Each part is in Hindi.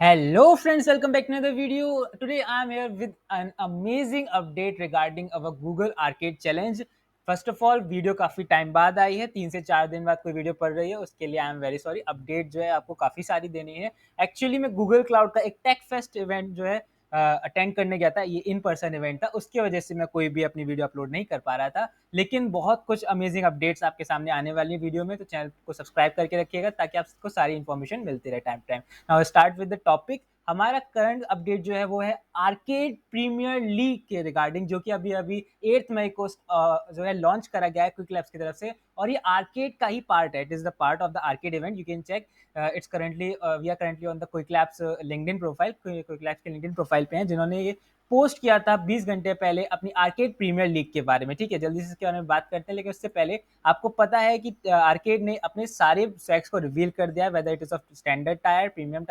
Hello friends, welcome back to another video. Today I am here with an amazing update regarding our Google Arcade Challenge. First of all video काफ़ी टाइम बाद आई है, 3 से 4 दिन बाद कोई वीडियो पड़ रही है, उसके लिए I am very sorry. Update जो है आपको काफ़ी सारी देनी है। एक्चुअली मैं गूगल क्लाउड का एक टेक फेस्ट इवेंट जो है अटेंड करने गया था। ये इन पर्सन इवेंट था, उसकी वजह से मैं कोई भी अपनी वीडियो अपलोड नहीं कर पा रहा था। लेकिन बहुत कुछ अमेजिंग अपडेट्स आपके सामने आने वाली वीडियो में, तो चैनल को सब्सक्राइब करके रखिएगा ताकि आपको सारी इन्फॉर्मेशन मिलती रहे time time. Now start with the topic. हमारा करंट अपडेट जो है वो है आर्केड प्रीमियर लीग के रिगार्डिंग, जो कि अभी अभी 8 मई को जो है लॉन्च करा गया है क्विक लैब्स की तरफ से। और ये आर्केड का ही पार्ट है, it is the part of the arcade event. You can check its currently we are currently on the Qwiklabs LinkedIn profile. Qwiklabs के लिंक्डइन प्रोफाइल पे हैं, जिन्होंने ये पोस्ट किया था 20 घंटे पहले अपनी आर्केड प्रीमियर लीग के बारे में। ठीक है, जल्दी से इसके बारे में बात करते हैं, लेकिन उससे पहले आपको पता है कि आर्केड ने अपने सारे स्वैग्स को रिवील कर दिया है, whether it is of standard tyre, premium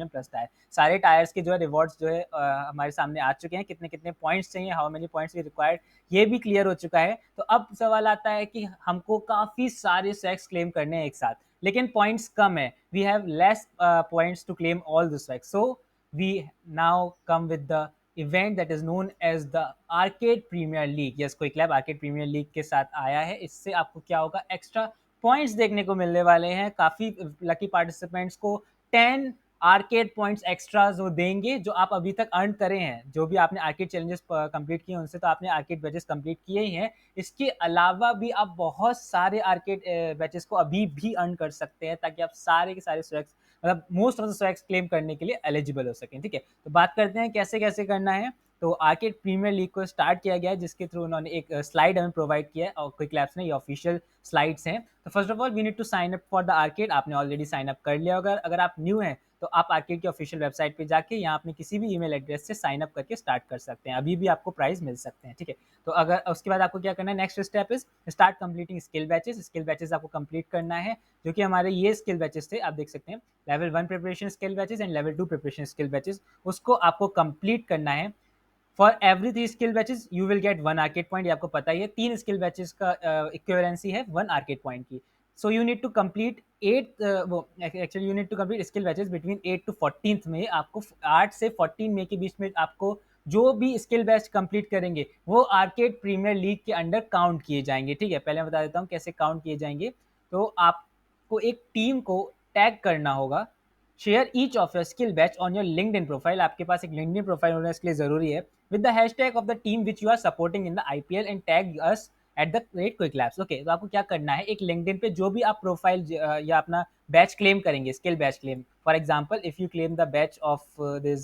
plus tyre. सारे टायर्स के जो है रिवॉर्ड्स जो है हमारे सामने आ चुके हैं। कितने कितने पॉइंट्स चाहिए, how many points we required, ये भी क्लियर हो चुका है। तो अब सवाल आता है कि हमको काफी सारे स्वैग्स क्लेम करने हैं एक साथ, लेकिन पॉइंट्स कम है। We have less points to claim all the swags, so we now come with the event that is known as the arcade premier league. Yes, Qwiklabs arcade premier league के साथ आया है। इससे आपको क्या होगा, एक्स्ट्रा पॉइंट्स देखने को मिलने वाले हैं। काफी लकी पार्टिसिपेंट्स को 10 आर्केड पॉइंट्स एक्स्ट्रा जो देंगे, जो आप अभी तक अर्न करे हैं। जो भी आपने आर्केड चैलेंजेस कंप्लीट किए उनसे तो आपने आर्केड बैचेस कंप्लीट किए ही हैं। इसके अलावा भी आप बहुत सारे आर्केड बैचेस को अभी भी अर्न कर सकते हैं, ताकि आप सारे के सारे स्वैग्स, मतलब most of the swags claim करने के लिए एलिजिबल हो सकें। ठीक है, तो बात करते हैं कैसे कैसे करना है। तो आर्केड प्रीमियर लीग को स्टार्ट किया गया है, जिसके थ्रू उन्होंने एक स्लाइड हमें प्रोवाइड किया है, और क्विक लैब्स ने ये ऑफिशियल स्लाइड्स हैं। तो first of all we need to sign up for the arcade. आपने ऑलरेडी साइन अप कर लिया होगा। अगर आप न्यू हैं तो आप आर्केड की ऑफिशियल वेबसाइट पे जाके यहाँ अपने किसी भी ईमेल एड्रेस से साइन अप करके स्टार्ट कर सकते हैं। अभी भी आपको प्राइस मिल सकते हैं। ठीक है, तो अगर उसके बाद आपको क्या करना है, next step is start completing skill batches. Skill batches आपको कंप्लीट करना है, जो कि हमारे ये स्किल बैचेस थे, आप देख सकते हैं। Level 1 preparation skill batches and level 2 preparation skill batches, उसको आपको कंप्लीट करना है। For every 3 skill batches you will get 1 arcade point. ये आपको पता ही है, 3 स्किल बैचेस का इक्विवेलेंसी है 1 आर्केड पॉइंट की। So you need to complete 8 वो actually you need to complete skill badges between 8 to 14 में। आपको 8 से 14 मई के बीच में आपको जो भी स्किल बैच कंप्लीट करेंगे वो आर्केड प्रीमियर लीग के अंडर काउंट किए जाएंगे। ठीक है, पहले मैं बता देता हूँ कैसे काउंट किए जाएंगे। तो आपको एक टीम को टैग करना होगा, share each of your skill batch on your LinkedIn profile. आपके पास एक लिंक्डइन प्रोफाइल होना इसके लिए जरूरी है, with the hashtag of the team which you are supporting in the IPL and tag us at the rate Qwiklabs. Okay, तो आपको क्या करना है, एक लिंक्डइन पे जो भी आप प्रोफाइल या अपना बैच क्लेम करेंगे, skill batch claim, for example if you claim the batch of this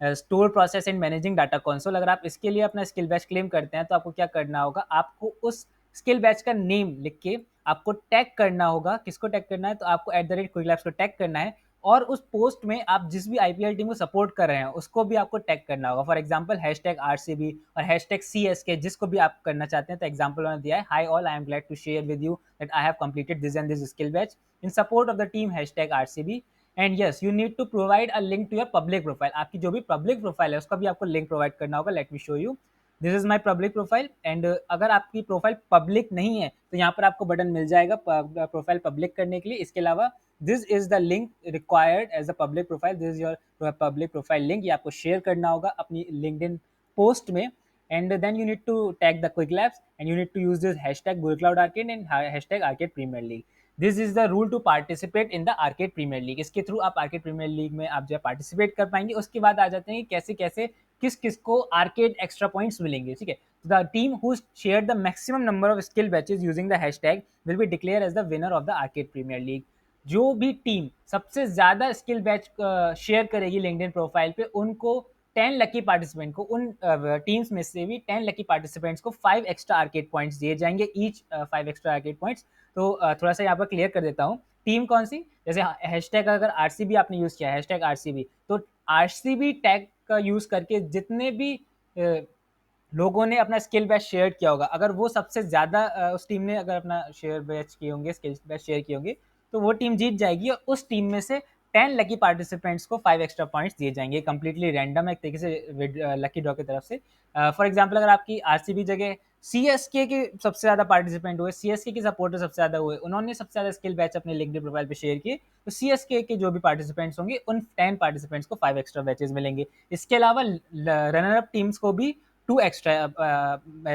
store process and managing data console, अगर आप इसके लिए अपना स्किल बैच क्लेम करते हैं तो आपको क्या करना होगा, आपको उस स्किल बैच का नेम लिख के आपको टैग करना होगा। किसको टैग करना है, तो आपको eight the rate quick labs को टैग करना है, और उस पोस्ट में आप जिस भी आईपीएल टीम को सपोर्ट कर रहे हैं उसको भी आपको टैग करना होगा। फॉर एग्जाम्पल हैशटैग आरसीबी और हैशटैग सीएसके, जिसको भी आप करना चाहते हैं। तो एग्जाम्पल उन्होंने दिया है, hi all, I am glad to share with you that I have completed this and this skill badge in support of the team hashtag RCB and yes you need to provide a link to your public profile. आपकी जो भी पब्लिक प्रोफाइल है उसका भी आपको लिंक प्रोवाइड करना होगा। Late me show you, this is my public profile. And अगर आपकी प्रोफाइल पब्लिक नहीं है तो यहाँ पर आपको बटन मिल जाएगा प्रोफाइल पब्लिक करने के लिए। इसके अलावा this is the link required as a public profile, this is your public profile link. ये आपको शेयर करना होगा अपनी लिंक्डइन पोस्ट में। and then you need to tag the quick labs and you need to use this hashtag google cloud arcade and hashtag arcade premier league. This is the rule to participate in the arcade premier league. इसके थ्रू आप आर्केड प्रीमियर लीग में आप जो है पार्टिसिपेट कर पाएंगे। उसके बाद आ जाते हैं कैसे कैसे किस किस को आर्केड एक्स्ट्रा पॉइंट्स मिलेंगे। ठीक है, the team who share the maximum number of skill badges using the hashtag will be declare as the winner of the arcade premier league. जो भी टीम सबसे ज्यादा स्किल बैच शेयर करेगी लिंक्डइन प्रोफाइल पे, उनको 10 लकी पार्टिसिपेंट को, उन टीम्स में से भी 10 लकी पार्टिसिपेंट्स को 5 एक्स्ट्रा आर्केड पॉइंट्स दिए जाएंगे, ईच 5 एक्स्ट्रा आर्केड पॉइंट्स। तो थोड़ा सा यहाँ पर क्लियर कर देता हूँ, टीम कौन सी, जैसे हैशटैग अगर आरसीबी आपने यूज किया, हैशटैग आरसीबी, तो आरसीबी टैग का यूज करके जितने भी लोगों ने अपना स्किल बैच शेयर किया होगा, अगर वो सबसे ज्यादा उस टीम ने अगर अपना शेयर बैच किए होंगे, स्किल बैच शेयर किए होंगे, तो वो टीम जीत जाएगी और उस टीम में से 10 लकी पार्टिसिपेंट्स को 5 एक्स्ट्रा पॉइंट्स दिए जाएंगे। कंप्लीटली रैंडम है एक तरीके से लकी ड्रॉ की तरफ से। फॉर एग्जांपल अगर आपकी आरसीबी जगह CSK के सबसे ज़्यादा पार्टिसिपेंट हुए, CSK के सपोर्टर सबसे ज़्यादा हुए, उन्होंने सबसे ज़्यादा स्किल बैच अपने लिंक्डइन प्रोफाइल पे शेयर किए, तो CSK के जो भी पार्टिसिपेंट्स होंगे उन 10 पार्टिसिपेंट्स को 5 एक्स्ट्रा बैचेस मिलेंगे। इसके अलावा रनर अप टीम्स को भी 2 एक्स्ट्रा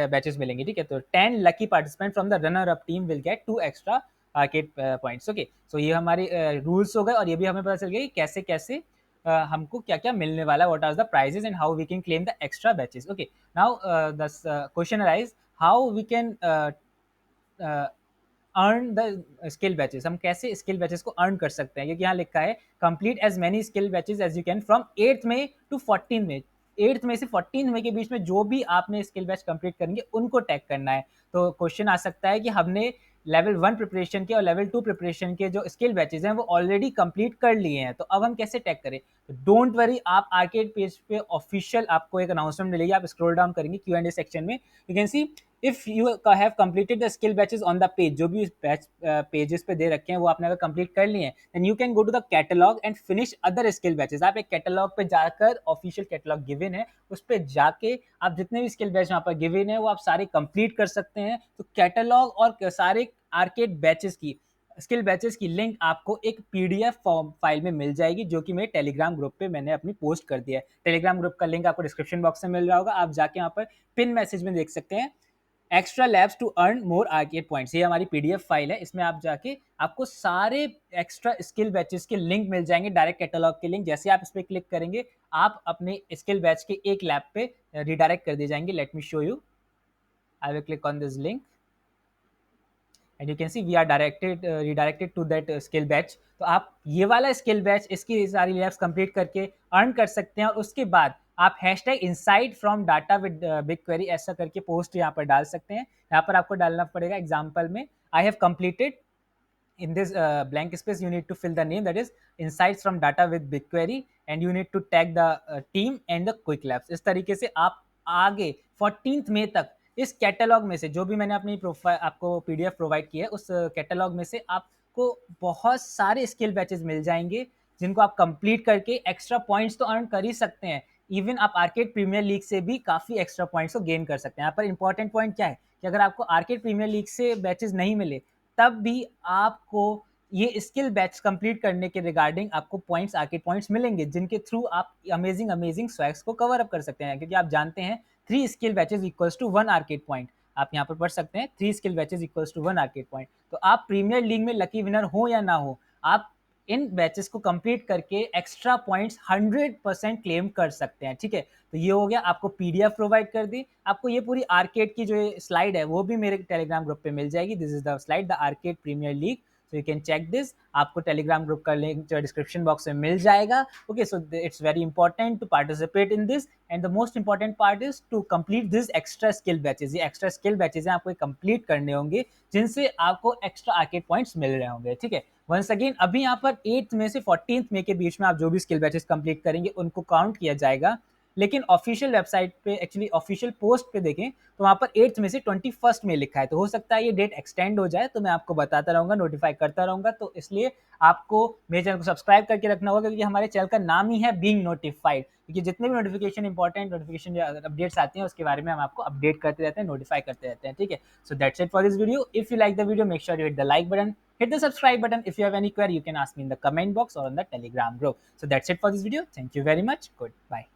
बैचेस मिलेंगे, ठीक है। तो 10 lucky participant from the runner up team will get 2 extra arcade points. Okay, so ये हमारे रूल्स हो गए, और ये भी हमें पता चल गया कि कैसे कैसे हमको क्या क्या मिलने वाला है, what are the prizes and how we can claim the extra badges. Okay, now the question arise, how we can earn the skill badges, हम कैसे स्किल बैचेस को अर्न कर सकते हैं, क्योंकि यहाँ लिखा है complete as many skill badges as you can from 8th May to 14th May. 8th मई से 14th मई के बीच में जो भी आपने स्किल बैच कंप्लीट करेंगे उनको टैग करना है। तो क्वेश्चन आ सकता है कि हमने लेवल 1 प्रिपरेशन के और लेवल 2 प्रिपरेशन के जो स्किल बैचेस हैं वो ऑलरेडी कंप्लीट कर लिए हैं, तो अब हम कैसे टैग करें। तो डोंट वरी, आप आर्केड पेज पे ऑफिशियल आपको एक अनाउंसमेंट मिलेगी, आप स्क्रॉल डाउन करेंगे Q&A सेक्शन में, you can see if you have completed the skill batches on the page, जो भी बैच पेजेस पे दे रखे हैं वो आपने अगर कंप्लीट कर लिए हैं, then you can go to the catalogue and finish other skill badges. आप एक कैटलॉग पे जाकर, ऑफिशियल कैटलॉग गिवन है उस पे जाके आप जितने भी स्किल बैच वहाँ पर गिवन है वो आप सारे कंप्लीट कर सकते हैं। तो कैटलॉग और सारे आर्केड बैचेस की, स्किल बैचेस की लिंक आपको एक पीडीएफ फॉर्म फाइल में मिल जाएगी, जो कि मेरे टेलीग्राम ग्रुप पे मैंने अपनी पोस्ट कर दिया है। टेलीग्राम ग्रुप का लिंक आपको डिस्क्रिप्शन बॉक्स में मिल रहा होगा, आप जाके यहाँ पर पिन मैसेज में देख सकते हैं extra labs to earn more arcade points. ये हमारी पीडीएफ फाइल है, इसमें आप जाके आपको सारे एक्स्ट्रा स्किल बैचेस के लिंक मिल जाएंगे, डायरेक्ट कैटलॉग के लिंक। जैसे आप इस पर क्लिक करेंगे आप अपने स्किल बैच के एक लैब पे रिडायरेक्ट कर दिए जाएंगे। Let me show you, I will click on this link and you can see we are redirected to that skill badge. तो आप ये वाला स्किल बैच, इसकी सारी लैब्स कंप्लीट करके अर्न कर सकते हैं, और उसके बाद आप hashtag insight from data with big query ऐसा करके पोस्ट यहाँ पर डाल सकते हैं। यहाँ पर आपको डालना पड़ेगा एग्जाम्पल में, आई have completed in this blank space you need to fill the name, that is insights from data with BigQuery, and you need to tag the team and the quick labs। इस तरीके से आप आगे 14th मई तक इस कैटलॉग में से, जो भी मैंने अपनी प्रोफाइल आपको पीडीएफ प्रोवाइड किया है, उस कैटलॉग में से आपको बहुत सारे स्किल बैचेस मिल जाएंगे, जिनको आप कंप्लीट करके एक्स्ट्रा पॉइंट्स तो अर्न कर ही सकते हैं। इवन आप आर्केड प्रीमियर लीग से भी काफ़ी एक्स्ट्रा पॉइंट्स को गेन कर सकते हैं। यहाँ पर इंपॉर्टेंट पॉइंट क्या है कि अगर आपको आर्केड प्रीमियर लीग से बैचेस नहीं मिले, तब भी आपको ये स्किल बैच कंप्लीट करने के रिगार्डिंग आपको पॉइंट्स, आर्केड पॉइंट्स मिलेंगे, जिनके थ्रू आप अमेजिंग अमेजिंग स्वैग्स को कवर अप कर सकते हैं। क्योंकि आप जानते हैं 3 skill badges equals to 1 arcade point, आप यहाँ पर पढ़ सकते हैं 3 skill badges equals to 1 arcade point. तो आप प्रीमियर लीग में लकी विनर हो या ना हो, आप इन बैचेस को कंप्लीट करके एक्स्ट्रा पॉइंट्स 100% क्लेम कर सकते हैं, ठीक है। तो ये हो गया, आपको पीडीएफ प्रोवाइड कर दी। आपको ये पूरी आर्केड की जो स्लाइड है वो भी मेरे टेलीग्राम ग्रुप पे मिल जाएगी। This is the slide, the arcade premier league, so you can check this. आपको टेलीग्राम ग्रुप का लिंक जो डिस्क्रिप्शन बॉक्स में मिल जाएगा। Okay, so it's very important to participate in this, and the most important part is to complete this extra skill badges. ये एक्स्ट्रा स्किल बैचेस हैं, आपको कंप्लीट करने होंगे, जिनसे आपको एक्स्ट्रा आर्केड पॉइंट्स मिल रहे होंगे, ठीक है। वंस अगेन, अभी यहाँ पर 8th मई से 14th मई के बीच में आप जो भी स्किल बैचेस कंप्लीट करेंगे उनको काउंट किया जाएगा। लेकिन ऑफिशियल वेबसाइट पे, एक्चुअली ऑफिशियल पोस्ट पे देखें तो वहाँ पर 8th में से 21st में लिखा है। तो हो सकता है ये डेट एक्सटेंड हो जाए, तो मैं आपको बताता रहूँगा, नोटिफाई करता रहूँगा। तो इसलिए आपको मेरे चैनल को सब्सक्राइब करके रखना होगा, क्योंकि हमारे चैनल का नाम ही है बीइंग नोटिफाइड। क्योंकि जितने भी नोटिफिकेशन, इंपॉर्टेंट नोटिफिकेशन अपडेट्स आते हैं उसके बारे में हम आपको अपडेट करते रहते हैं, नोटिफाई करते रहते हैं, ठीक है। So that's it for this video. If you like the video, make sure you hit the like button, hit the subscribe button. If you have any query, you can ask me in the comment box or on the Telegram group. So that's it for this video. Thank you very much. Goodbye.